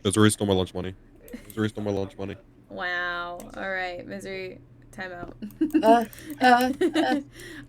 Missouri stole my lunch money. Missouri stole my lunch money. Wow. All right, Misery, time out. Uh, uh, uh.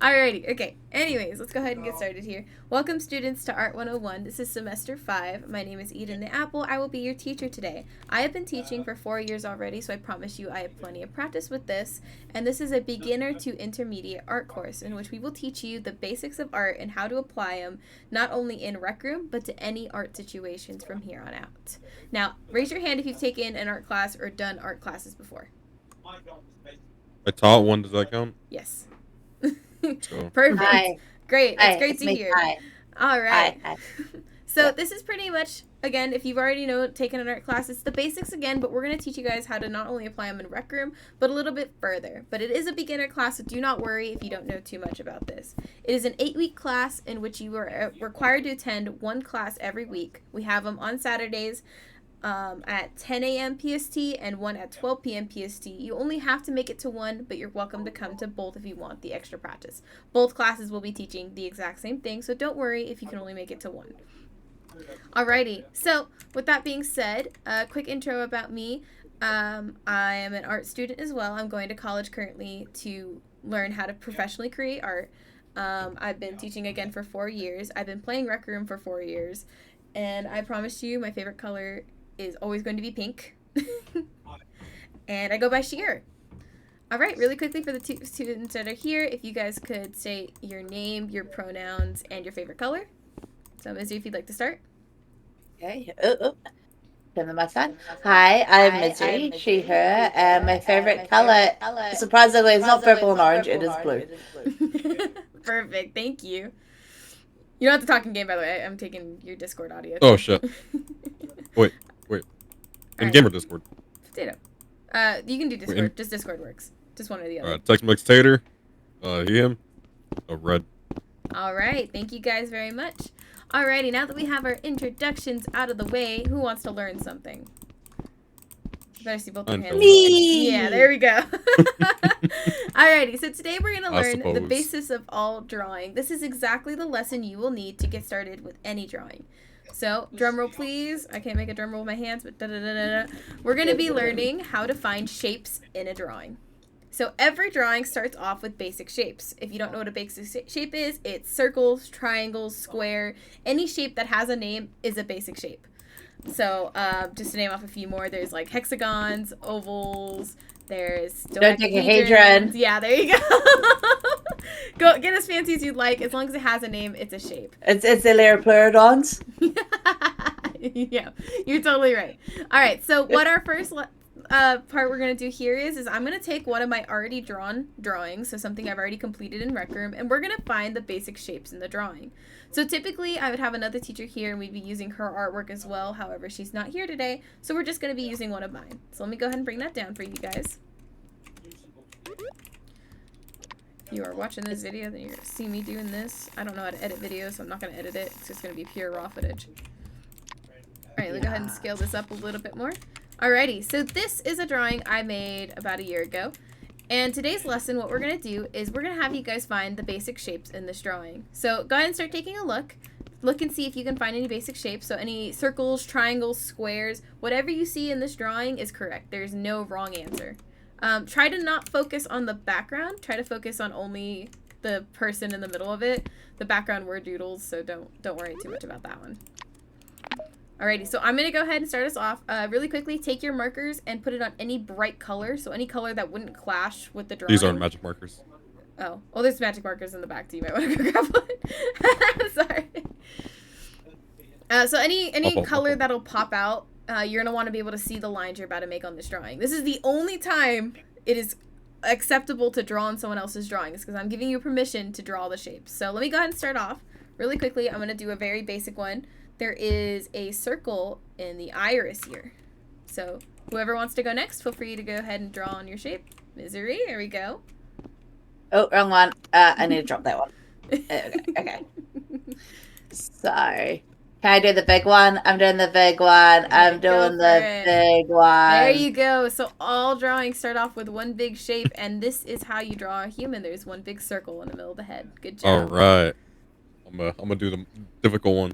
Alrighty, okay. Anyways, let's go ahead and get started here. Welcome, students, to Art 101. This is semester 5. My name is Eden the Apple. I will be your teacher today. I have been teaching for 4 years already, so I promise you I have plenty of practice with this. And this is a beginner to intermediate art course in which we will teach you the basics of art and how to apply them, not only in rec room, but to any art situations from here on out. Now, raise your hand if you've taken an art class or done art classes before. I taught one. Does that count? Yes. So Perfect. Hi. Great. That's Hi. great It's to me. hear. Hi. All Hi. right. Hi. So Yeah. this is pretty much, again, if you've already taken an art class, it's the basics again, but we're going to teach you guys how to not only apply them in rec room, but a little bit further. But it is a beginner class, so do not worry if you don't know too much about this. It is an 8-week class in which you are required to attend one class every week. We have them on Saturdays at 10 a.m. PST and one at 12 p.m. PST. You only have to make it to one, but you're welcome to come to both if you want the extra practice. Both classes will be teaching the exact same thing, so don't worry if you can only make it to one. Alrighty, so with that being said, a quick intro about me. I am an art student as well. I'm going to college currently to learn how to professionally create art. I've been teaching again for 4 years. I've been playing Rec Room for 4 years. And I promise you, my favorite color is always going to be pink. And I go by Sheer. All right, really quickly for the two students that are here, if you guys could say your name, your pronouns, and your favorite color. So, Mizzy, if you'd like to start. Okay. Turn the mic on. Hi, I'm Misery, she, her, and my favorite color, surprisingly, it's not purple and orange, it is blue. Perfect, thank you. You don't have to talk in game, by the way. I'm taking your Discord audio. oh shit. Wait. In Alright. gamer Discord. Potato. You can do Discord. Just Discord works. Just one or the other. Alright. Text Mix Tater. Him. Red. Alright, thank you guys very much. Alrighty, now that we have our introductions out of the way, who wants to learn something? You better see both your hands. Me! Yeah, there we go. Alrighty, so today we're going to learn the suppose. basis of all drawing. This is exactly the lesson you will need to get started with any drawing. So, drum roll please. I can't make a drum roll with my hands, but da-da-da-da-da. We're going to be learning how to find shapes in a drawing. So every drawing starts off with basic shapes. If you don't know what a basic shape is, it's circles, triangles, square. Any shape that has a name is a basic shape. So just to name off a few more, there's like hexagons, ovals, there's dodecahedron. Yeah, there you go. Go get as fancy as you'd like. As long as it has a name, it's a shape. It's the Lyriplerodons. Yeah, you're totally right. All right, so what our first part we're going to do here is I'm going to take one of my already drawn drawings, so something I've already completed in Rec Room, and we're going to find the basic shapes in the drawing. So typically I would have another teacher here and we'd be using her artwork as well. However, she's not here today, so we're just going to be using one of mine. So let me go ahead and bring that down for you guys. If you are watching this video, then you're going to see me doing this. I don't know how to edit videos, so I'm not going to edit it. It's just going to be pure raw footage. Alright, let me go ahead and scale this up a little bit more. Alrighty, so this is a drawing I made about a year ago. And today's lesson, what we're going to do is we're going to have you guys find the basic shapes in this drawing. So go ahead and start taking a look. Look and see if you can find any basic shapes. So any circles, triangles, squares, whatever you see in this drawing is correct. There's no wrong answer. Try to not focus on the background. Try to focus on only the person in the middle of it. The background were doodles, so don't worry too much about that one. Alrighty, so I'm going to go ahead and start us off. Really quickly, take your markers and put it on any bright color. So any color that wouldn't clash with the drawing. These aren't magic markers. Oh, well, there's magic markers in the back, so you might want to go grab one. Sorry. So any color that'll pop out, you're going to want to be able to see the lines you're about to make on this drawing. This is the only time it is acceptable to draw on someone else's drawings, because I'm giving you permission to draw the shapes. So let me go ahead and start off. Really quickly, I'm going to do a very basic one. There is a circle in the iris here. So whoever wants to go next, feel free to go ahead and draw on your shape. Misery, there we go. Oh, wrong one. I need to drop that one. Okay. Sorry. Can I do the big one? I'm doing the big one. I'm doing the big one. There you go. So all drawings start off with one big shape, and this is how you draw a human. There's one big circle in the middle of the head. Good job. All right. I'm gonna do the difficult one.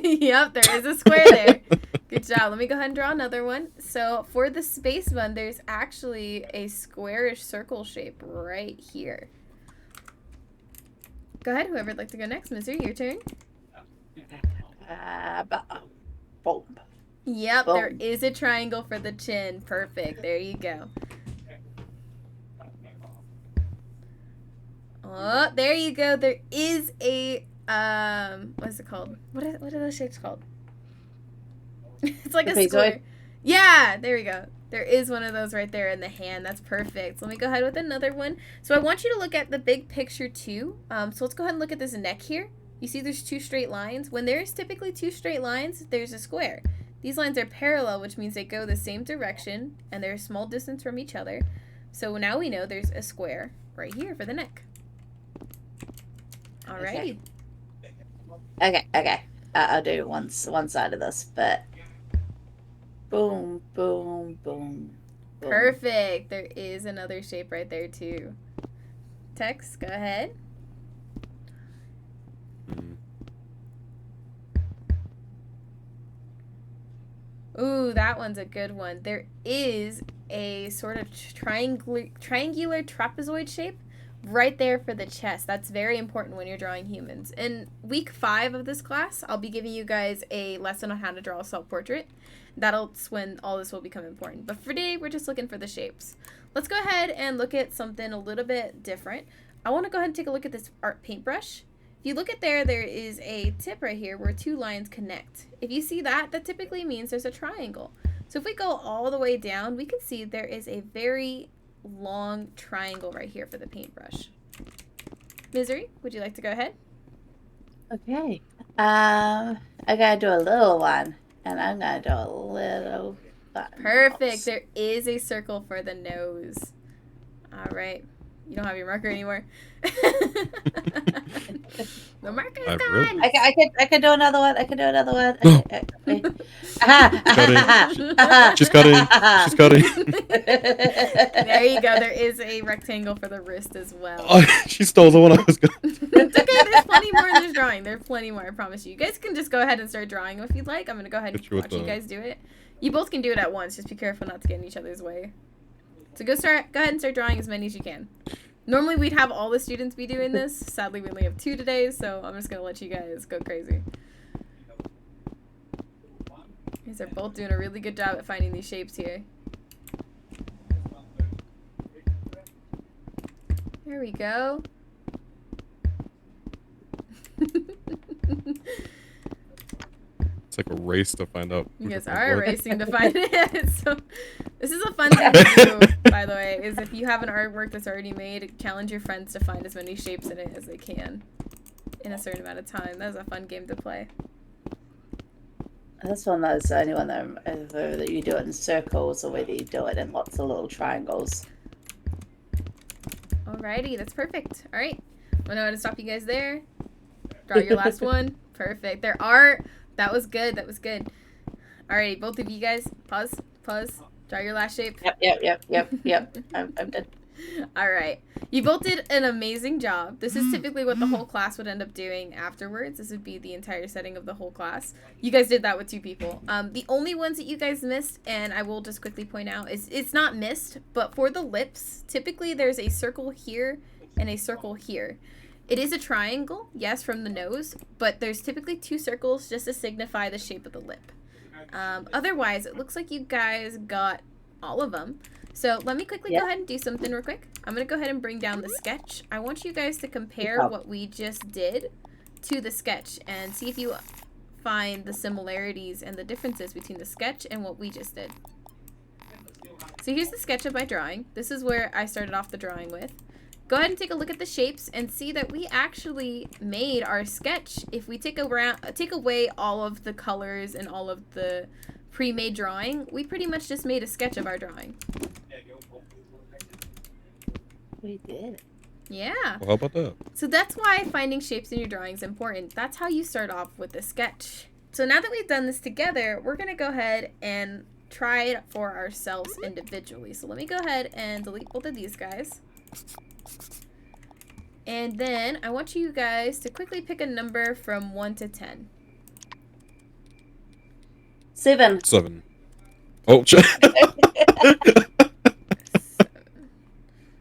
Yep, there is a square there. Good job. Let me go ahead and draw another one. So for the space one, there's actually a squarish circle shape right here. Go ahead, whoever'd like to go next. Misery, your turn. Boom. Yep, Boom. there is a triangle for the chin. Perfect. There you go. Oh, there you go. There is a what is it called? What are those shapes called? It's like a square. Yeah, there we go. There is one of those right there in the hand. That's perfect. So let me go ahead with another one. So I want you to look at the big picture too. So let's go ahead and look at this neck here. You see there's two straight lines. When there's typically two straight lines, there's a square. These lines are parallel, which means they go the same direction and they're a small distance from each other. So now we know there's a square right here for the neck. Alrighty. Okay. I'll do one side of this, but boom, boom, boom. Perfect. There is another shape right there too. Tex, go ahead. Ooh, that one's a good one. There is a sort of triangular trapezoid shape right there for the chest. That's very important when you're drawing humans. In week 5 of this class, I'll be giving you guys a lesson on how to draw a self-portrait. That's when all this will become important. But for today, we're just looking for the shapes. Let's go ahead and look at something a little bit different. I want to go ahead and take a look at this art paintbrush. If you look at there is a tip right here where two lines connect. If you see that, that typically means there's a triangle. So if we go all the way down, we can see there is a very long triangle right here for the paintbrush. Misery, would you like to go ahead? Okay. I gotta do a little one, and I'm gonna do a little button. Perfect. There is a circle for the nose. All right. You don't have your marker anymore. The marker is gone. I could do another one. I could do another one. She's got it. There you go. There is a rectangle for the wrist as well. Oh, she stole the one I was going to. It's okay. There's plenty more in this drawing. There's plenty more. I promise you. You guys can just go ahead and start drawing if you'd like. I'm going to go ahead and watch you guys do it. You both can do it at once. Just be careful not to get in each other's way. So go ahead and start drawing as many as you can. Normally we'd have all the students be doing this. Sadly, we only have 2 today, so I'm just going to let you guys go crazy. You guys are both doing a really good job at finding these shapes here. There we go. It's like a race to find out. You guys are racing to find it. So this is a fun thing to do, by the way, is if you have an artwork that's already made, challenge your friends to find as many shapes in it as they can in a certain amount of time. That's a fun game to play. This one, that's the only one that you do it in circles or whether you do it in lots of little triangles. Alrighty, that's perfect. Alright, I know how to stop you guys there. Draw your last one. Perfect. That was good. That was good. Alrighty, both of you guys, pause. Draw your last shape. Yep. I'm done. Alright. You both did an amazing job. This is typically what the whole class would end up doing afterwards. This would be the entire setting of the whole class. You guys did that with 2 people. The only ones that you guys missed, and I will just quickly point out, is it's not missed, but for the lips, typically there's a circle here and a circle here. It is a triangle, yes, from the nose, but there's typically 2 circles just to signify the shape of the lip. Otherwise, it looks like you guys got all of them. So let me quickly go ahead and do something real quick. I'm going to go ahead and bring down the sketch. I want you guys to compare what we just did to the sketch and see if you find the similarities and the differences between the sketch and what we just did. So here's the sketch of my drawing. This is where I started off the drawing with. Go ahead and take a look at the shapes and see that we actually made our sketch. If we take away all of the colors and all of the pre-made drawing, we pretty much just made a sketch of our drawing. We did. Yeah. Well, how about that? So that's why finding shapes in your drawing is important. That's how you start off with the sketch. So now that we've done this together, we're going to go ahead and try it for ourselves individually. So let me go ahead and delete both of these guys. And then I want you guys to quickly pick a number from 1 to 10. 7. 7. Oh,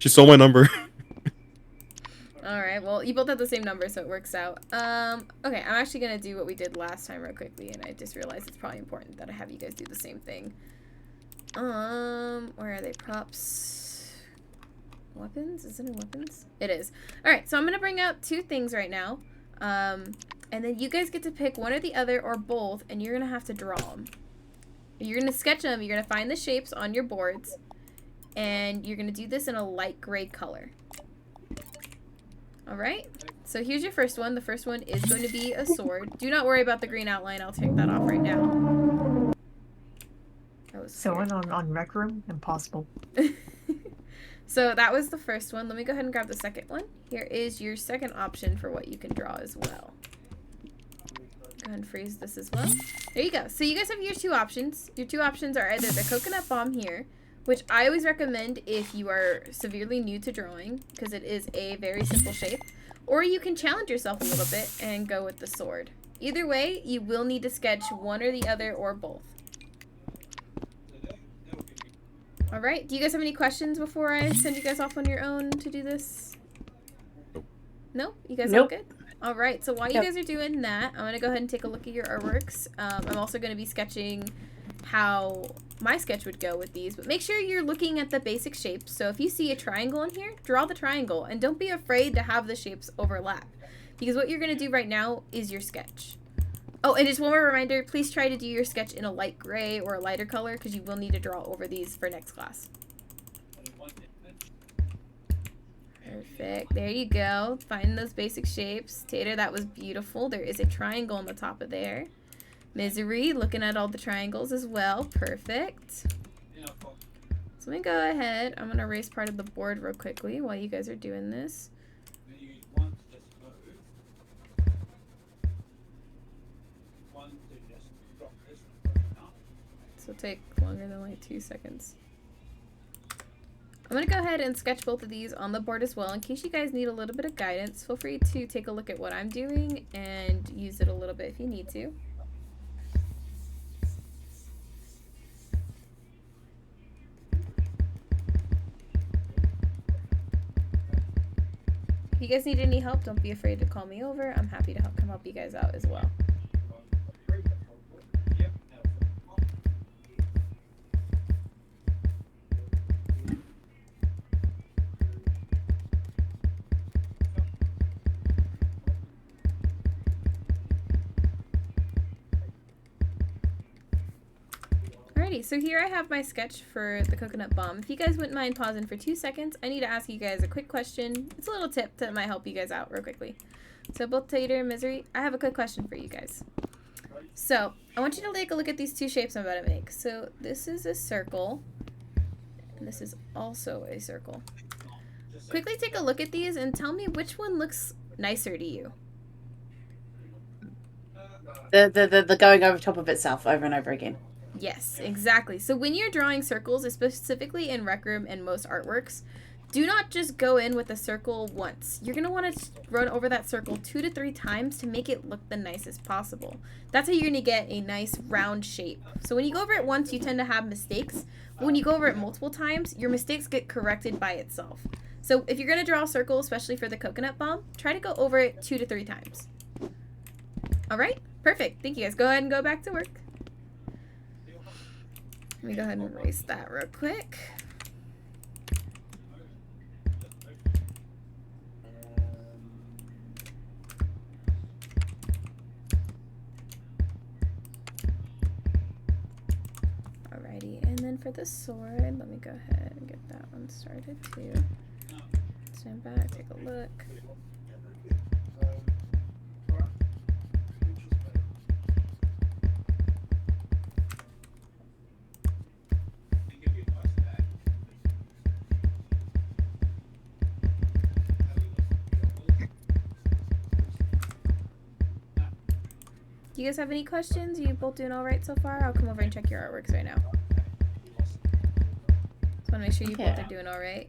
she stole my number. Alright, well, you both have the same number, so it works out. Okay, I'm actually going to do what we did last time real quickly, and I just realized it's probably important that I have you guys do the same thing. Where are they? Props. Weapons? Is it in weapons? It is. Alright, so I'm going to bring out 2 things right now. And then you guys get to pick one or the other or both, and you're going to have to draw them. You're going to sketch them, you're going to find the shapes on your boards, and you're going to do this in a light gray color. Alright, so here's your first one. The first one is going to be a sword. Do not worry about the green outline. I'll take that off right now. That was so on Rec Room? Impossible. So that was the first one. Let me go ahead and grab the second one. Here is your second option for what you can draw as well. Go ahead and freeze this as well. There you go. So you guys have your 2 options. Your 2 options are either the coconut bomb here, which I always recommend if you are severely new to drawing, because it is a very simple shape. Or you can challenge yourself a little bit and go with the sword. Either way, you will need to sketch one or the other or both. Alright, do you guys have any questions before I send you guys off on your own to do this? No? You guys all good? Alright, so while you guys are doing that, I'm going to go ahead and take a look at your artworks. I'm also going to be sketching how my sketch would go with these, but make sure you're looking at the basic shapes. So if you see a triangle in here, draw the triangle, and don't be afraid to have the shapes overlap, because what you're going to do right now is your sketch. Oh, and just one more reminder, please try to do your sketch in a light gray or a lighter color, because you will need to draw over these for next class. Perfect. There you go. Find those basic shapes. Tater, that was beautiful. There is a triangle on the top of there. Misery, looking at all the triangles as well. Perfect. So let me go ahead. I'm going to erase part of the board real quickly while you guys are doing this. This will take longer than like 2 seconds. I'm going to go ahead and sketch both of these on the board as well. In case you guys need a little bit of guidance, feel free to take a look at what I'm doing and use it a little bit if you need to. If you guys need any help, don't be afraid to call me over. I'm happy to come help you guys out as well. Alrighty, so here I have my sketch for the coconut bomb. If you guys wouldn't mind pausing for 2 seconds, I need to ask you guys a quick question. It's a little tip that might help you guys out real quickly. So both Tater and Misery, I have a quick question for you guys. So I want you to take a look at these 2 shapes I'm about to make. So this is a circle, and this is also a circle. Quickly take a look at these and tell me which one looks nicer to you. The going over top of itself over and over again. Yes, exactly. So when you're drawing circles, specifically in Rec Room and most artworks, do not just go in with a circle once. You're going to want to run over that circle 2 to 3 times to make it look the nicest possible. That's how you're going to get a nice round shape. So when you go over it once, you tend to have mistakes. But when you go over it multiple times, your mistakes get corrected by itself. So if you're going to draw a circle, especially for the coconut bomb, try to go over it 2 to 3 times. All right? Perfect. Thank you guys. Go ahead and go back to work. Let me go ahead and erase that real quick. Alrighty, and then for the sword, let me go ahead and get that one started too. Stand back, take a look. Do you guys have any questions? Are you both doing all right so far? I'll come over and check your artworks right now. Just want to make sure you both are doing all right.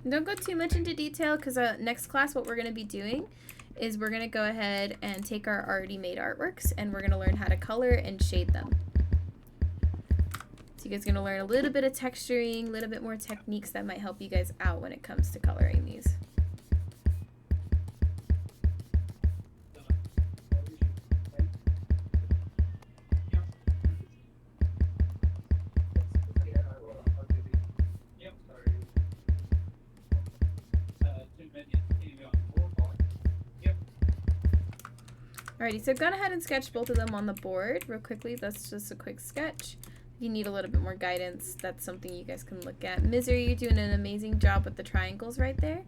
And don't go too much into detail because next class what we're going to be doing is we're going to go ahead and take our already made artworks and we're going to learn how to color and shade them. So you guys are going to learn a little bit of texturing, a little bit more techniques that might help you guys out when it comes to coloring these. Alrighty, so I've gone ahead and sketched both of them on the board real quickly. That's just a quick sketch. If you need a little bit more guidance, that's something you guys can look at. Misery, you're doing an amazing job with the triangles right there.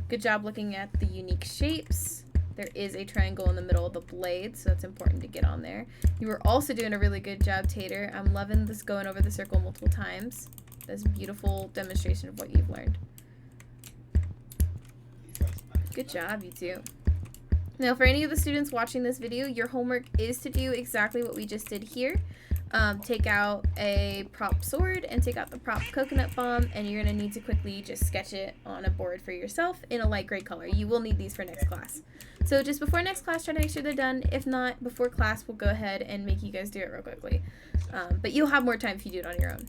Good job looking at the unique shapes. There is a triangle in the middle of the blade, so that's important to get on there. You were also doing a really good job, Tater. I'm loving this going over the circle multiple times. That's a beautiful demonstration of what you've learned. Good job, you two. Now, for any of the students watching this video, your homework is to do exactly what we just did here. Take out a prop sword and take out the prop coconut bomb, and you're going to need to quickly just sketch it on a board for yourself in a light gray color. You will need these for next class. So just before next class, try to make sure they're done. If not, before class, we'll go ahead and make you guys do it real quickly. But you'll have more time if you do it on your own.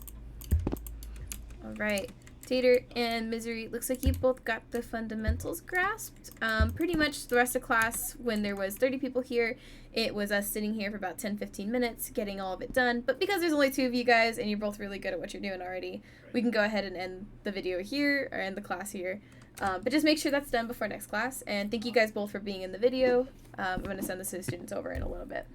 All right. Tater and Misery, looks like you both got the fundamentals grasped. Pretty much the rest of class, when there was 30 people here, it was us sitting here for about 10-15 minutes getting all of it done. But because there's only 2 of you guys and you're both really good at what you're doing already, we can go ahead and end the video here, or end the class here. But just make sure that's done before next class. And thank you guys both for being in the video. I'm going to send this to the students over in a little bit.